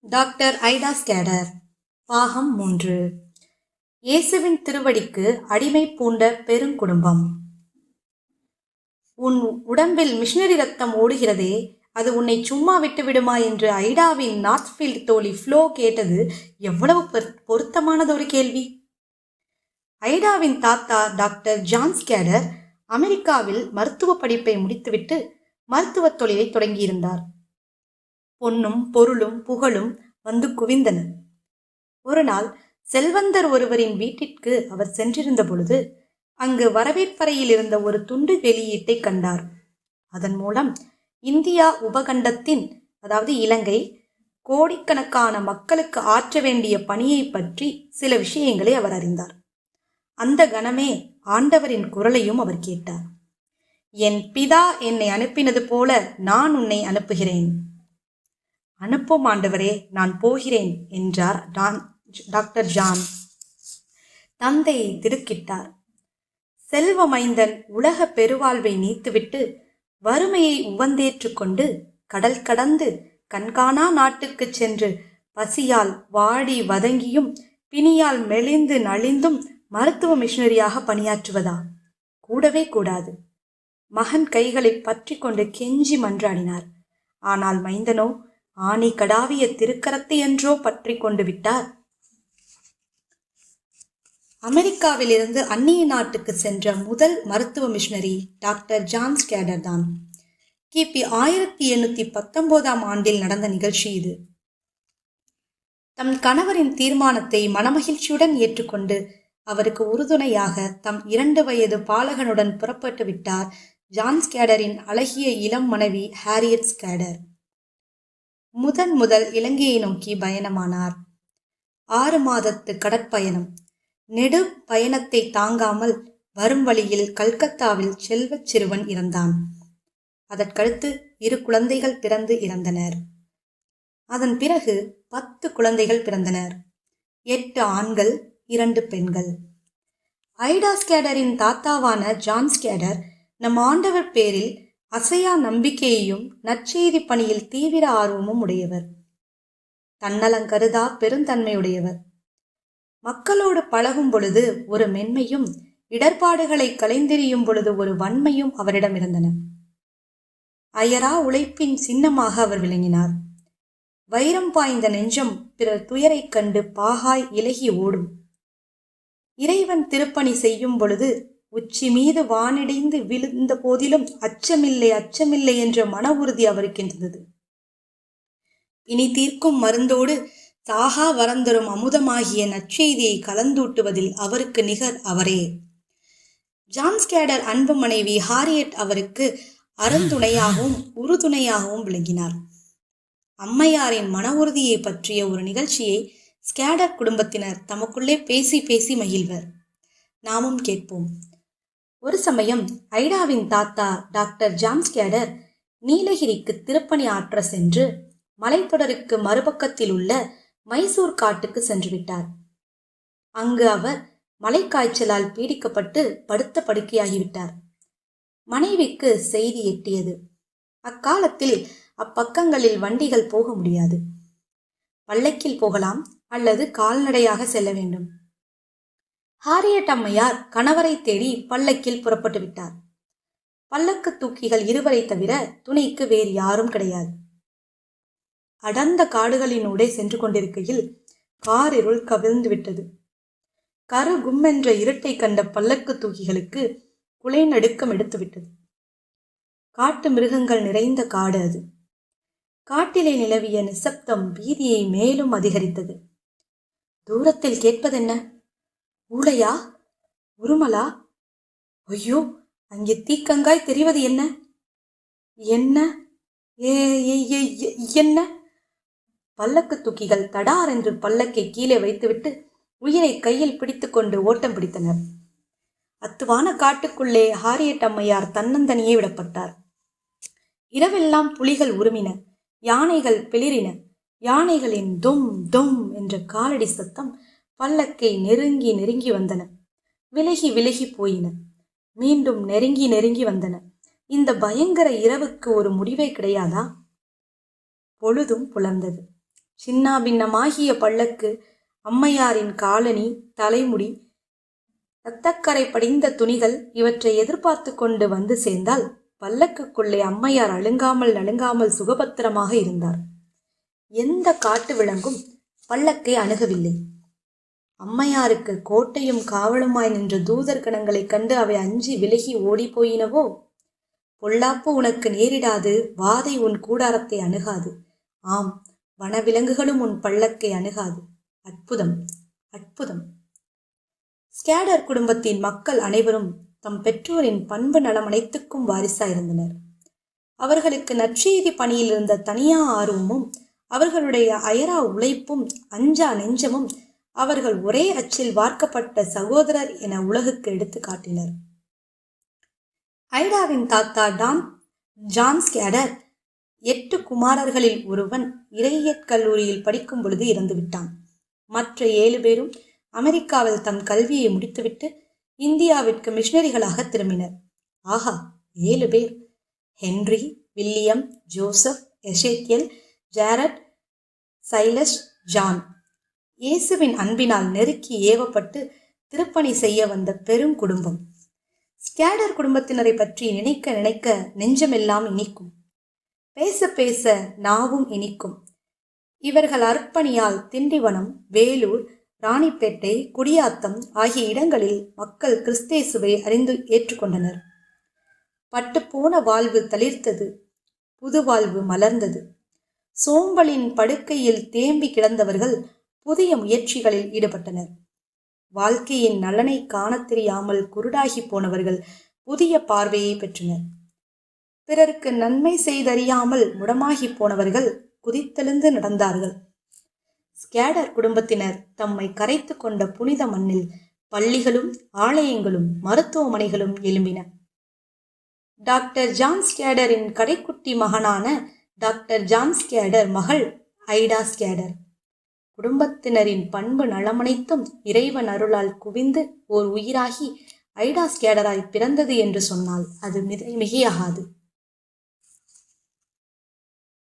Doctor ஐடா ஸ்கேடர் பாகம் 3. இயேசுவின் திருவடிக்கு அடிமை பூண்ட பெருங்குடும்பம். உன் உடம்பில் மிஷனரி ரத்தம் ஓடுகிறதே, அது உன்னை சும்மா விட்டு விடுமா என்று ஐடாவின் நார்த்ஃபீல்ட் தோழி ஃப்ளோ கேட்டது எவ்வளவு பொருத்தமானதொரு கேள்வி. ஐடாவின் தாத்தா டாக்டர் ஜான் ஸ்கேடர் அமெரிக்காவில் மருத்துவ படிப்பை முடித்துவிட்டு மருத்துவ தொழிலை தொடங்கியிருந்தார். பொன்னும் பொருளும் புகழும் வந்து குவிந்தன. ஒரு நாள் செல்வந்தர் ஒருவரின் வீட்டிற்கு அவர் சென்றிருந்த பொழுது அங்கு வரவேற்பறையில் இருந்த ஒரு துண்டு வெளியீட்டை கண்டார். அதன் மூலம் இந்தியா உபகண்டத்தின், அதாவது இலங்கை, கோடிக்கணக்கான மக்களுக்கு ஆற்ற வேண்டிய பணியை பற்றி சில விஷயங்களை அவர் அறிந்தார். அந்த கணமே ஆண்டவரின் குரலையும் அவர் கேட்டார். என் பிதா என்னை அனுப்பினது போல நான் உன்னை அனுப்புகிறேன். அனுப்பும் ஆண்டவரே, நான் போகிறேன் என்றார் டாக்டர் ஜான். தந்தை திடுக்கிட்டார். செல்வ மைந்தன் உலக பெருவாழ்வை நீத்துவிட்டு வறுமையை உவந்தேற்று கொண்டு கடல் கடந்து கண்காணா நாட்டுக்கு சென்று பசியால் வாடி வதங்கியும் பிணியால் மெலிந்து நலிந்தும் மருத்துவ மிஷனரியாக பணியாற்றுவதா? கூடவே கூடாது. மகன் கைகளை பற்றி கொண்டு கெஞ்சி மன்றாடினார். ஆனால் மைந்தனோ ஆணி கடாவிய திருக்கரத்தை என்றோ பற்றி கொண்டு விட்டார். அமெரிக்காவிலிருந்து அந்நிய நாட்டுக்கு சென்ற முதல் மருத்துவ மிஷனரி டாக்டர் ஜான் ஸ்கேடர் தான். கிபி 1819 நடந்த நிகழ்ச்சி இது. தம் கணவரின் தீர்மானத்தை மனமகிழ்ச்சியுடன் ஏற்றுக்கொண்டு அவருக்கு உறுதுணையாக தம் 2 வயது பாலகனுடன் புறப்பட்டு விட்டார் ஜான் ஸ்கேடரின் அழகிய இளம் மனைவி ஹாரியட் ஸ்கேடர். முதல் இலங்கையை நோக்கி பயணமானார். 6 மாதத்து கடற்பயணம். நெடு பயணத்தை தாங்காமல் வரும் வழியில் கல்கத்தாவில் செல்வச் சிறுவன் இறந்தான். அதற்கடுத்து 2 குழந்தைகள் பிறந்து இறந்தனர். அதன் பிறகு 10 குழந்தைகள் பிறந்தனர். 8 ஆண்கள், 2 பெண்கள். ஐடா ஸ்கேடரின் தாத்தாவான ஜான் ஸ்கேடர் நம் ஆண்டவர் பேரில் அசையா நம்பிக்கையையும் நற்செய்தி பணியில் தீவிர ஆர்வமும் உடையவர். தன்னலங்கருதா பெருந்தன்மையுடையவர். மக்களோடு பழகும் பொழுது ஒரு மென்மையும், இடர்பாடுகளை களைந்தெறியும் பொழுது ஒரு வன்மையும் அவரிடம் இருந்தன. அயரா உழைப்பின் சின்னமாக அவர் விளங்கினார். வைரம் பாய்ந்த நெஞ்சம் பிறர் துயரைக் கண்டு பாகாய் இலகி ஓடும். இறைவன் திருப்பணி செய்யும் பொழுது உச்சி மீது வானிடைந்து விழுந்த போதிலும் அச்சமில்லை என்ற மன உறுதி அவருக்கு இருந்தது. இனி தீர்க்கும் மருந்தோடு சாகா வரந்தரும் அமுதமாகிய நற்செய்தியை கலந்தூட்டுவதில் அவருக்கு நிகர் அவரே. ஜான் ஸ்கேடர் அன்பு மனைவி ஹாரியட் அவருக்கு அருந்துணையாகவும் உறுதுணையாகவும் விளங்கினார். அம்மையாரின் மன உறுதியை பற்றிய ஒரு நிகழ்ச்சியை ஸ்கேடர் குடும்பத்தினர் தமக்குள்ளே பேசி மகிழ்வர். நாமும் கேட்போம். ஒரு சமயம் ஐடாவின் தாத்தா டாக்டர் ஜான் ஸ்கேடர் நீலகிரிக்கு திருப்பணி ஆற்ற சென்று மலைத்தொடருக்கு மறுபக்கத்தில் உள்ள மைசூர் காட்டுக்கு சென்று விட்டார். அங்கு அவர் மலைக்காய்ச்சலால் பீடிக்கப்பட்டு படுத்த படுக்கையாகிவிட்டார். மனைவிக்கு செய்தி எட்டியது. அக்காலத்தில் அப்பக்கங்களில் வண்டிகள் போக முடியாது. பல்லக்கில் போகலாம் அல்லது கால்நடையாக செல்ல வேண்டும். ஹாரியட் அம்மையார் கணவரை தேடி பல்லக்கில் புறப்பட்டு விட்டார். பல்லக்கு தூக்கிகள் 2 தவிர துணைக்கு வேறு யாரும் கிடையாது. அடர்ந்த காடுகளினூடே சென்று கொண்டிருக்கையில் காரிருள் கவிழ்ந்து விட்டது. கரு கும்மென்ற இருட்டை கண்ட பல்லக்கு தூக்கிகளுக்கு குலை நடுக்கம் எடுத்துவிட்டது. காட்டு மிருகங்கள் நிறைந்த காடு அது. காட்டிலே நிலவிய நிசப்தம் பீதியை மேலும் அதிகரித்தது. தூரத்தில் கேட்பதென்ன? ஊளையா? உருமலா? ஐயோ, அங்கே தீக்கங்காய் தெரிவது என்ன? என்ன என்ன? பல்லக்கு தூக்கிகள் தடார் என்று பல்லக்கை கீழே வைத்துவிட்டு உயிரை கையில் பிடித்து கொண்டு ஓட்டம் பிடித்தனர். அத்துவான காட்டுக்குள்ளே ஹாரியட் அம்மையார் தன்னந்தனியே விடப்பட்டார். இரவெல்லாம் புலிகள் உருமின, யானைகள் பிளிரின. யானைகளின் தொம் தொம் என்ற காலடி சத்தம் பல்லக்கை நெருங்கி வந்தன. விலகி போயின. மீண்டும் நெருங்கி வந்தன. இந்த பயங்கர இரவுக்கு ஒரு முடிவே கிடையாதா? பொழுதும் புலர்ந்தது. சின்னாபின்னமாகிய பல்லக்கு, அம்மையாரின் காலணி, தலைமுடி, இரத்தக்கரை படிந்த துணிகள் இவற்றை எதிர்பார்த்து கொண்டு வந்து சேர்ந்தால் பல்லக்குக்குள்ளே அம்மையார் அழுங்காமல் நழுங்காமல் சுகபத்திரமாக இருந்தார். எந்த காட்டு விலங்கும் பல்லக்கை அணுகவில்லை. அம்மையாருக்கு கோட்டையும் காவலுமாய் நின்ற தூதர் கணங்களைக் கண்டு அவை அஞ்சி விலகி ஓடிப்போயினவோ? பொல்லாப்பு உனக்கு நேரிடாது, வாதை உன் கூடாரத்தை அணுகாது. ஆம், வனவிலங்குகளும் உன் பல்லக்கை அணுகாது. அற்புதம், அற்புதம். ஸ்கேடர் குடும்பத்தின் மக்கள் அனைவரும் தம் பெற்றோரின் பண்பு நலம் அனைத்துக்கும் வாரிசாயிருந்தனர். அவர்களுக்கு நற்செய்தி பணியில் இருந்த தனியா ஆர்வமும் அவர்களுடைய அயரா உழைப்பும் அஞ்சா நெஞ்சமும் அவர்கள் ஒரே அச்சில் வார்க்கப்பட்ட சகோதரர் என உலகுக்கு எடுத்து காட்டினர். ஐடாவின் தாத்தா ஜான் ஸ்கேடர் 8 குமாரர்களில் ஒருவன் இறையியற் கல்லூரியில் படிக்கும் பொழுது இறந்துவிட்டான். மற்ற 7 பேரும் அமெரிக்காவில் தம் கல்வியை முடித்துவிட்டு இந்தியாவிற்கு மிஷனரிகளாக திரும்பினர். ஆஹா, 7 பேர்! Henry, William, Joseph, Ezekiel, Jared, Silas, John. இயேசுவின் அன்பினால் நெருக்கி ஏவப்பட்டு திருப்பணி செய்ய வந்த பெருங்குடும்பம். ஸ்கேடர் குடும்பத்தினரை பற்றி நினைக்க நினைக்க நெஞ்சமெல்லாம் இனிக்கும். பேச பேச நாவும் இனிக்கும். இவர்கள் அர்ப்பணியால் திண்டிவனம், வேலூர், ராணிப்பேட்டை, குடியாத்தம் ஆகிய இடங்களில் மக்கள் கிறிஸ்தேசுவை அறிந்து ஏற்றுக்கொண்டனர். பட்டுப்போன வாழ்வு தளிர்த்தது, புது வாழ்வு மலர்ந்தது. சோம்பலின் படுக்கையில் தேம்பி கிடந்தவர்கள் புதிய முயற்சிகளில் ஈடுபட்டனர். வாழ்க்கையின் நலனை காணத் தெரியாமல் குருடாகி போனவர்கள் புதிய பார்வையை பெற்றனர். பிறருக்கு நன்மை செய்தறியாமல் முடமாகி போனவர்கள் குதித்தெழுந்து நடந்தார்கள். ஸ்கேடர் குடும்பத்தினர் தம்மை கரைத்து கொண்ட புனித மண்ணில் பள்ளிகளும் ஆலயங்களும் மருத்துவமனைகளும் எழும்பின. டாக்டர் ஜான் ஸ்கேடரின் கடைக்குட்டி மகனான டாக்டர் ஜான் ஸ்கேடர் மகள் ஐடா ஸ்கேடர். குடும்பத்தினரின் பண்பு நலமனைத்தும் இறைவன் அருளால் குவிந்து ஓர் உயிராகி ஐடா ஸ்கேடராய் பிறந்தது என்று சொன்னால் அது மிகையாகாது.